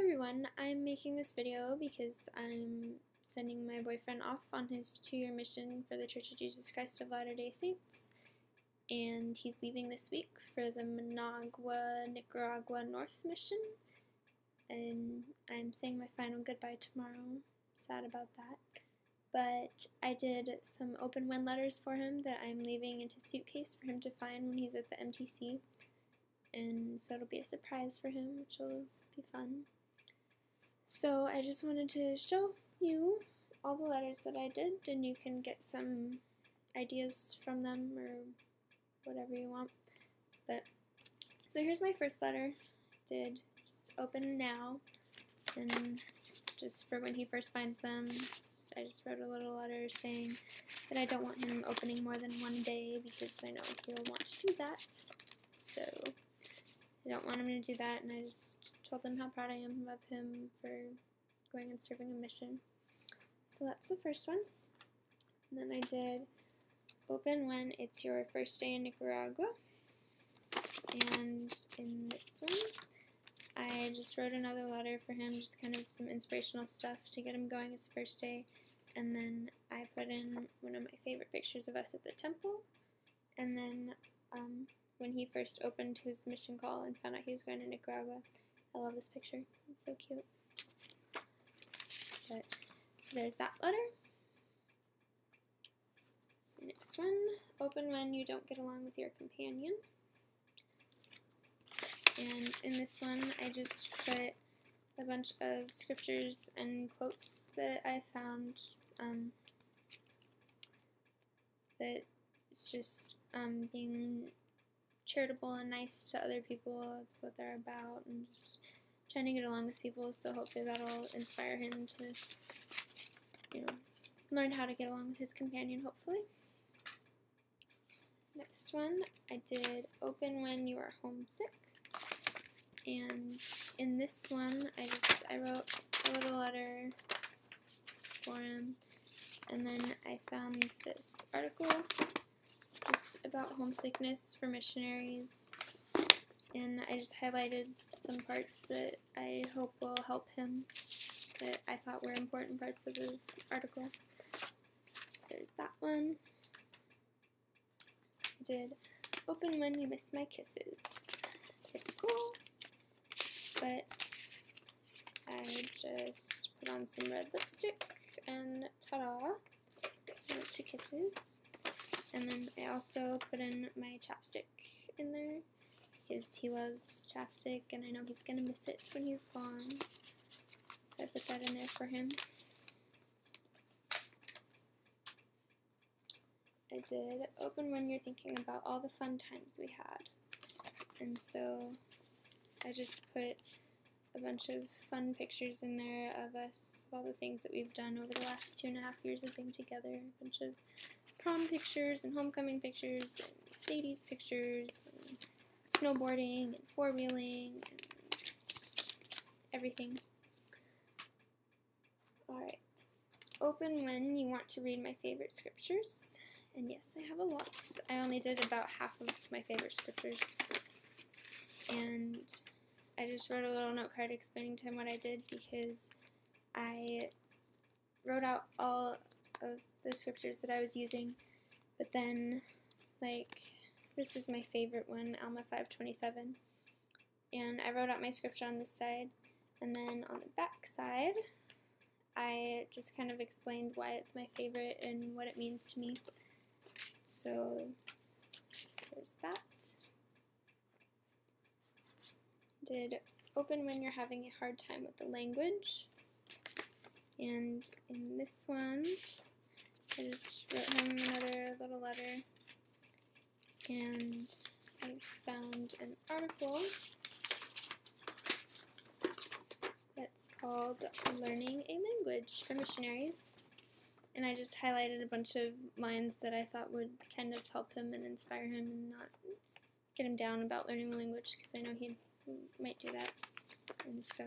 everyone, I'm making this video because I'm sending my boyfriend off on his 2-year mission for the Church of Jesus Christ of Latter-day Saints, and he's leaving this week for the Managua, Nicaragua North mission, and I'm saying my final goodbye tomorrow. Sad about that. But I did some open when letters for him that I'm leaving in his suitcase for him to find when he's at the MTC, and so it'll be a surprise for him, which will be fun. So I just wanted to show you all the letters that I did, and you can get some ideas from them or whatever you want. But so here's my first letter. Did just open now, and just for when he first finds them, I just wrote a little letter saying that I don't want him opening more than one day because I know he'll want to do that. So I don't want him to do that, and I just told him how proud I am of him for going and serving a mission. So that's the first one. And then I did open when it's your first day in Nicaragua. And in this one, I just wrote another letter for him, just kind of some inspirational stuff to get him going his first day. And then I put in one of my favorite pictures of us at the temple. And then when he first opened his mission call and found out he was going to Nicaragua. I love this picture. It's so cute. So there's that letter. Next one, open when you don't get along with your companion. And in this one, I just put a bunch of scriptures and quotes that I found that it's just being charitable and nice to other people. That's what they're about, and just trying to get along with people, so hopefully that'll inspire him to, learn how to get along with his companion, hopefully. Next one, I did open when you are homesick, and in this one, I wrote a little letter for him, and then I found this article just about homesickness for missionaries, and I just highlighted some parts that I hope will help him that I thought were important parts of the article. So there's that one. I did open when you miss my kisses. Typical. But I just put on some red lipstick and ta-da, 2 kisses. And then I also put in my chapstick in there because he loves chapstick and I know he's going to miss it when he's gone. So I put that in there for him. I did open when you're thinking about all the fun times we had. And so I just put a bunch of fun pictures in there of us, of all the things that we've done over the last 2.5 years of being together. A bunch of prom pictures and homecoming pictures and Sadie's pictures and snowboarding and 4-wheeling and just everything. Alright. Open when you want to read my favorite scriptures. And yes, I have a lot. I only did about half of my favorite scriptures. And I just wrote a little note card explaining to him what I did because I wrote out all of the scriptures that I was using, but then, this is my favorite one, Alma 5:27, and I wrote out my scripture on this side, and then on the back side, I just kind of explained why it's my favorite and what it means to me. So there's that. Did open when you're having a hard time with the language, and in this one, I just wrote him another little letter, and I found an article that's called Learning a Language for Missionaries, and I just highlighted a bunch of lines that I thought would kind of help him and inspire him and not get him down about learning the language, because I know he might do that. And so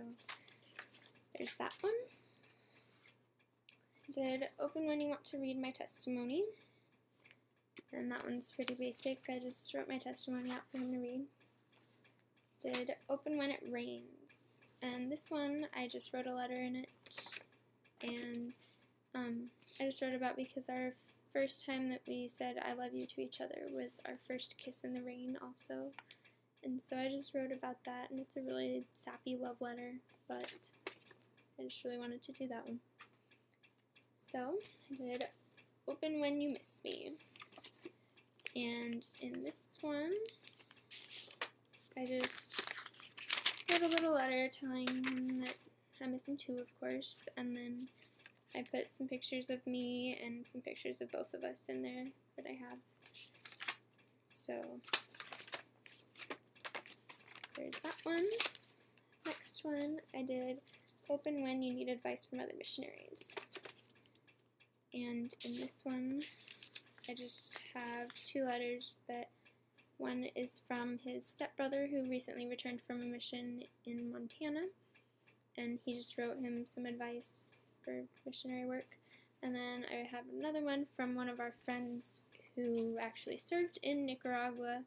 there's that one. Did open when you want to read my testimony, and that one's pretty basic. I just wrote my testimony out for him to read. Did open when it rains, And this one, I just wrote a letter in it, and I just wrote about because our first time that we said I love you to each other was our first kiss in the rain also. And so I just wrote about that, and it's a really sappy love letter, but I just really wanted to do that one. So I did Open When You Miss Me. And in this one, I just wrote a little letter telling him that I miss him too, of course, and then I put some pictures of me and some pictures of both of us in there that I have. So there's that one. Next one, I did Open When You Need Advice from Other Missionaries. And in this one, I just have two letters that one is from his stepbrother who recently returned from a mission in Montana, and he just wrote him some advice for missionary work. And then I have another one from one of our friends who actually served in Nicaragua,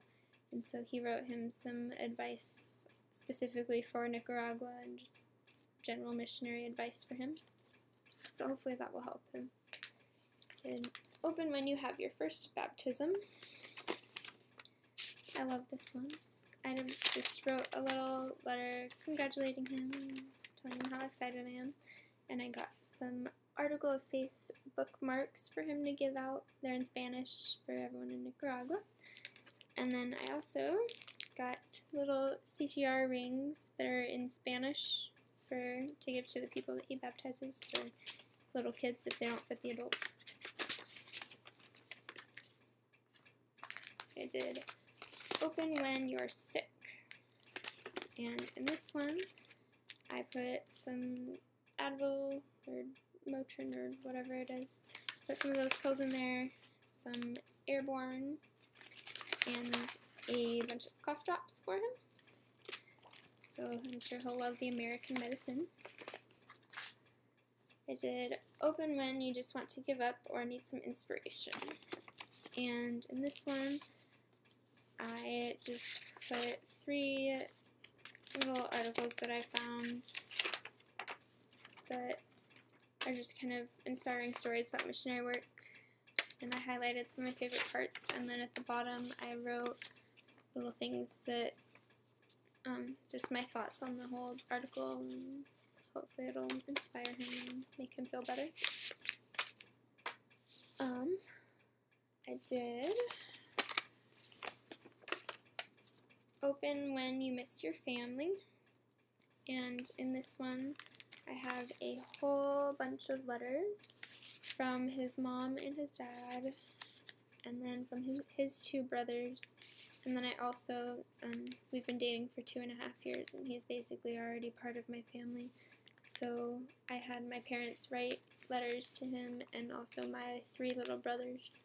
and so he wrote him some advice specifically for Nicaragua and just general missionary advice for him. So hopefully that will help him. And Open When You Have Your First Baptism. I love this one. I just wrote a little letter congratulating him, telling him how excited I am, and I got some Article of Faith bookmarks for him to give out. They're in Spanish for everyone in Nicaragua. And then I also got little CTR rings that are in Spanish to give to the people that he baptizes, or little kids if they don't fit the adults. I did Open When You're Sick. And in this one, I put some Advil or Motrin or whatever it is. Put some of those pills in there, some Airborne, and a bunch of cough drops for him. So I'm sure he'll love the American medicine. I did Open When You Just Want to Give Up or Need Some Inspiration. And in this one, I just put 3 little articles that I found that are just kind of inspiring stories about missionary work, and I highlighted some of my favorite parts, and then at the bottom I wrote little things that, just my thoughts on the whole article, and hopefully it'll inspire him and make him feel better. I did Open When You Miss Your Family, and in this one I have a whole bunch of letters from his mom and his dad, and then from his 2 brothers, and then I also, we've been dating for 2.5 years, and he's basically already part of my family, so I had my parents write letters to him, and also my 3 little brothers,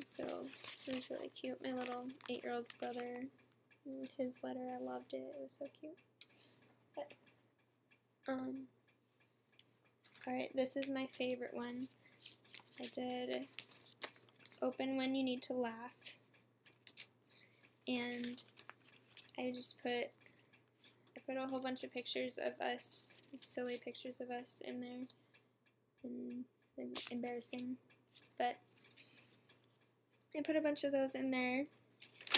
so it was really cute. My little 8-year-old brother, his letter, I loved it, it was so cute. But, alright, this is my favorite one. I did Open When You Need to Laugh, and I put a whole bunch of pictures of us, silly pictures of us in there, and embarrassing, but I put a bunch of those in there,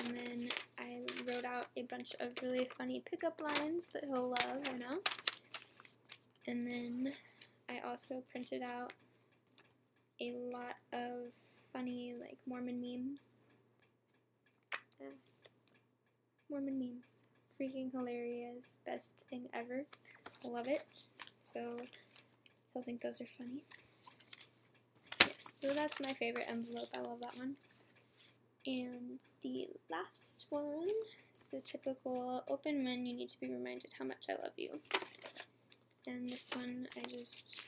and then I wrote out a bunch of really funny pickup lines that he'll love, I know, and then I also printed out a lot of funny, like, Mormon memes. Mormon memes. Freaking hilarious. Best thing ever. I love it. So, he'll think those are funny. Yes, so that's my favorite envelope. I love that one. And the last one is the typical Open When You Need to Be Reminded How Much I Love You. And this one I just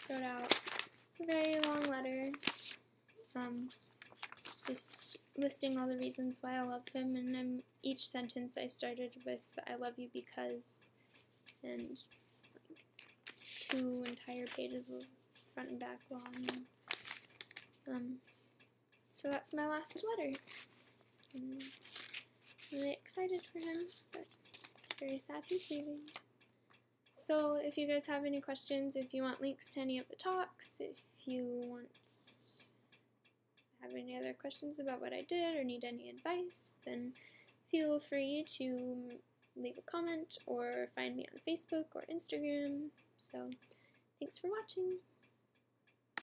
wrote out a very long letter, just listing all the reasons why I love him, and then each sentence I started with I love you because, and it's like 2 entire pages of front and back long. So that's my last letter. I'm really excited for him, but very sad he's leaving. So if you guys have any questions, if you want links to any of the talks, if you have any other questions about what I did or need any advice, then feel free to leave a comment or find me on Facebook or Instagram. So thanks for watching.